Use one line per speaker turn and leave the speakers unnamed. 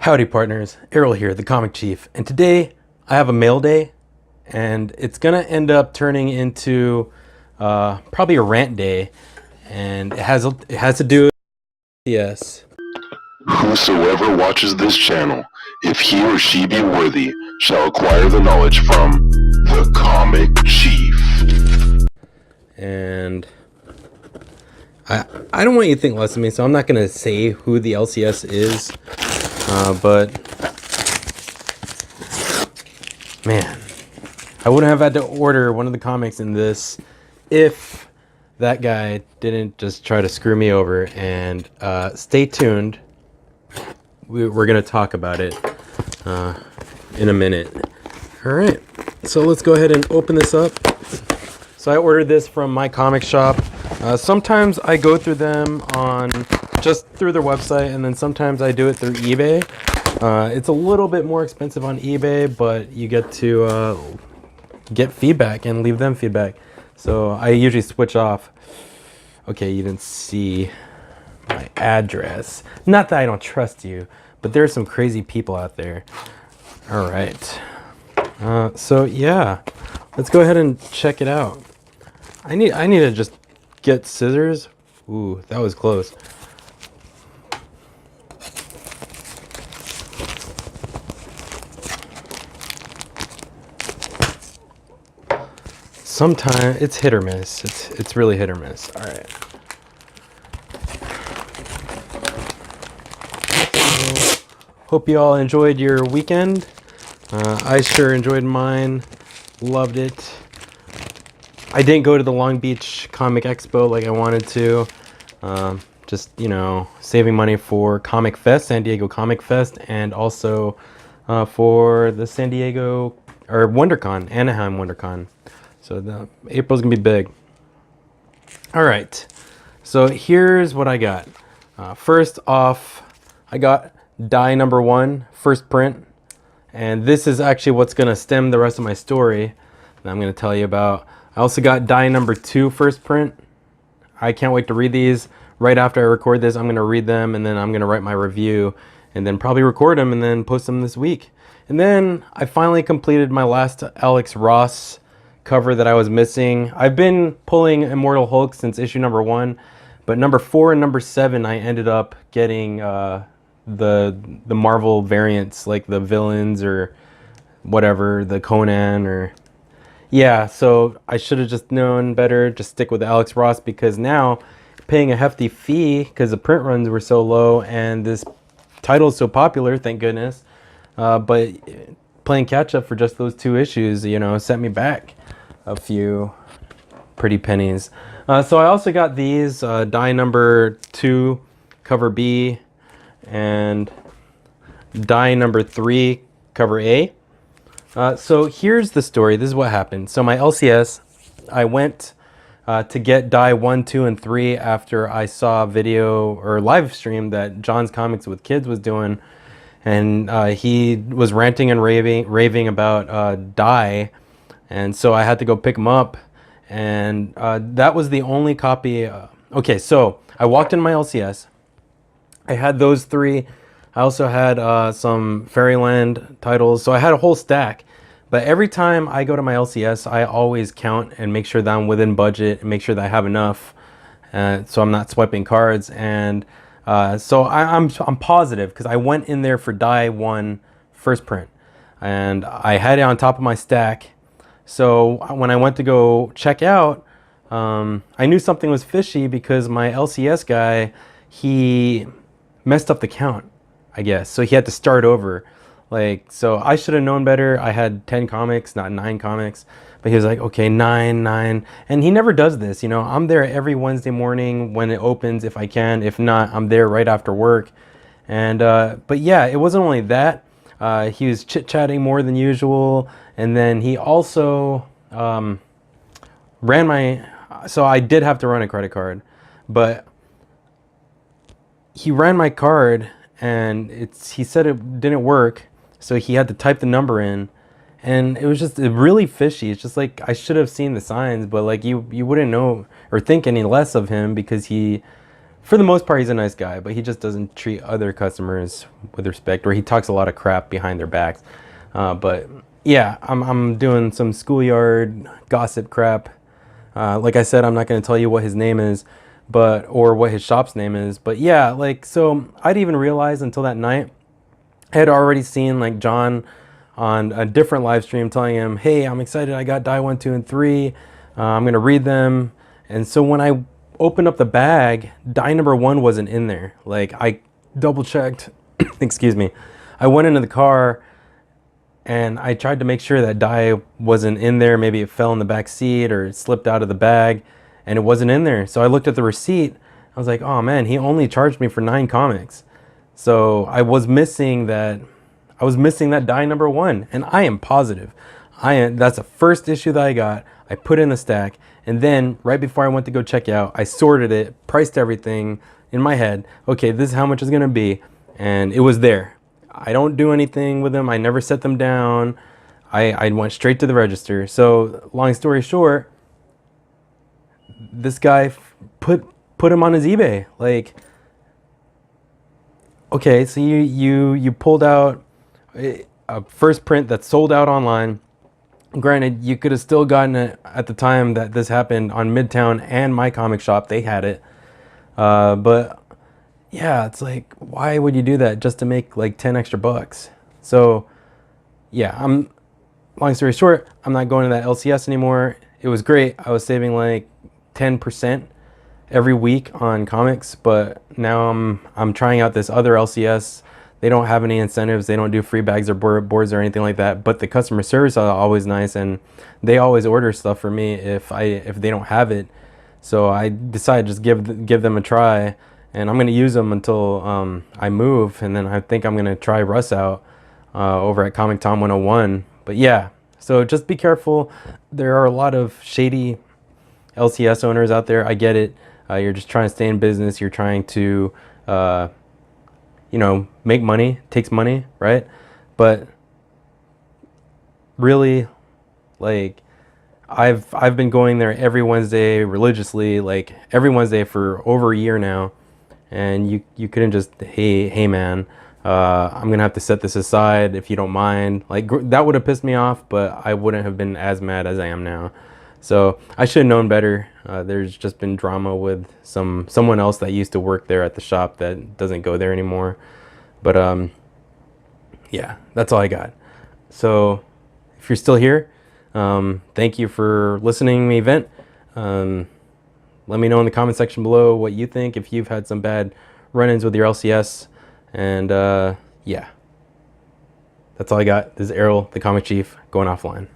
Howdy partners, Errol here, the Comic Chief, and today I have a mail day, and it's gonna end up turning into probably a rant day, and it has to do with yes.
Whosoever watches this channel, if he or she be worthy, shall acquire the knowledge from the Comic Chief.
And I don't want you to think less of me, so I'm not gonna say who the LCS is, but man, I wouldn't have had to order one of the comics in this if that guy didn't just try to screw me over. And stay tuned. We're going to talk about it in a minute. All right, so let's go ahead and open this up. So I ordered this from my comic shop. Sometimes I go through them on just through their website, and then sometimes I do it through eBay. It's a little bit more expensive on eBay, but you get to get feedback and leave them feedback. So I usually switch off. Okay, you didn't see my address. Not that I don't trust you, but there's some crazy people out there. All right. So yeah, let's go ahead and check it out. I need to just get scissors. Ooh, that was close. Sometimes it's hit or miss. It's really hit or miss. All right. So, hope you all enjoyed your weekend. I sure enjoyed mine. Loved it. I didn't go to the Long Beach Comic Expo like I wanted to. Just, saving money for Comic Fest, San Diego Comic Fest, and also for the San Diego, or WonderCon, Anaheim WonderCon. So April's gonna be big. All right, so here's what I got. First off, I got die number 1, first print. And this is actually what's gonna stem the rest of my story that I'm gonna tell you about. I also got die number 2, first print. I can't wait to read these. Right after I record this, I'm gonna read them, and then I'm gonna write my review, and then probably record them and then post them this week. And then I finally completed my last Alex Ross cover that I was missing. I've been pulling Immortal Hulk since issue number 1, but number 4 and number 7 I ended up getting the Marvel variants, like the villains or whatever, the Conan or yeah. So I should have just known better, just stick with Alex Ross, because now paying a hefty fee because the print runs were so low and this title is so popular, thank goodness, but playing catch up for just those 2 issues, set me back a few pretty pennies. So I also got these die number 2 cover B and die number 3 cover A. So here's the story. This is what happened. So my LCS, I went to get die 1, 2, and 3 after I saw a video or live stream that John's Comics with Kids was doing, and he was ranting and raving about die. And so I had to go pick him up, and that was the only copy. Okay, so I walked in my LCS. I had those 3. I also had some Fairyland titles, so I had a whole stack. But every time I go to my LCS, I always count and make sure that I'm within budget and make sure that I have enough, so I'm not swiping cards. And so I'm positive, because I went in there for die 1 first print, and I had it on top of my stack. So when I went to go check out, I knew something was fishy, because my LCS guy, he messed up the count, I guess. So he had to start over. So I should have known better. I had 10 comics, not 9 comics. But he was like, okay, 9. And he never does this. I'm there every Wednesday morning when it opens, if I can. If not, I'm there right after work. And but yeah, it wasn't only that. He was chit-chatting more than usual. And then he also ran my... So I did have to run a credit card. But he ran my card, and he said it didn't work. So he had to type the number in. And it was just really fishy. It's just like, I should have seen the signs, but like you wouldn't know or think any less of him, because he for the most part, he's a nice guy, but he just doesn't treat other customers with respect, or he talks a lot of crap behind their backs. But yeah, I'm doing some schoolyard gossip crap. Like I said, I'm not going to tell you what his name is, or what his shop's name is. But yeah, like, so I didn't even realize until that night. I had already seen like John on a different live stream telling him, hey, I'm excited, I got die 1, 2, and 3. I'm going to read them. And so when I opened up the bag, die number 1 wasn't in there. Like, I double checked, excuse me. I went into the car and I tried to make sure that die wasn't in there. Maybe it fell in the back seat or it slipped out of the bag and it wasn't in there. So I looked at the receipt. I was like, oh man, he only charged me for 9 comics. So I was missing that die number 1, and I am positive. That's the first issue that I got. I put in the stack, and then right before I went to go check out, I sorted it, priced everything in my head. Okay, this is how much it's gonna be, and it was there. I don't do anything with them. I never set them down. I went straight to the register. So long story short, this guy put him on his eBay. Like, okay, so you pulled out a first print that's sold out online. Granted, you could have still gotten it at the time that this happened on Midtown and My Comic Shop. They had it. But yeah, it's like, why would you do that just to make like 10 extra bucks? So yeah, long story short, I'm not going to that LCS anymore. It was great. I was saving like 10% every week on comics, but now I'm trying out this other LCS. They don't have any incentives. They don't do free bags or boards or anything like that. But the customer service are always nice, and they always order stuff for me if they don't have it. So I decided to just give them a try, and I'm gonna use them until I move, and then I think I'm gonna try Russ out over at Comic Tom 101. But yeah, so just be careful. There are a lot of shady LCS owners out there. I get it. You're just trying to stay in business. You're trying to make money. Takes money, right? But really, like, I've been going there every Wednesday religiously, like every Wednesday for over a year now, and you couldn't just, hey man, I'm gonna have to set this aside if you don't mind. Like, that would have pissed me off, but I wouldn't have been as mad as I am now. So I should have known better. There's just been drama with someone else that used to work there at the shop that doesn't go there anymore. But yeah, that's all I got. So if you're still here, thank you for listening to me vent. Let me know in the comment section below what you think, if you've had some bad run-ins with your LCS. And yeah, that's all I got. This is Errol, the Comic Chief, going offline.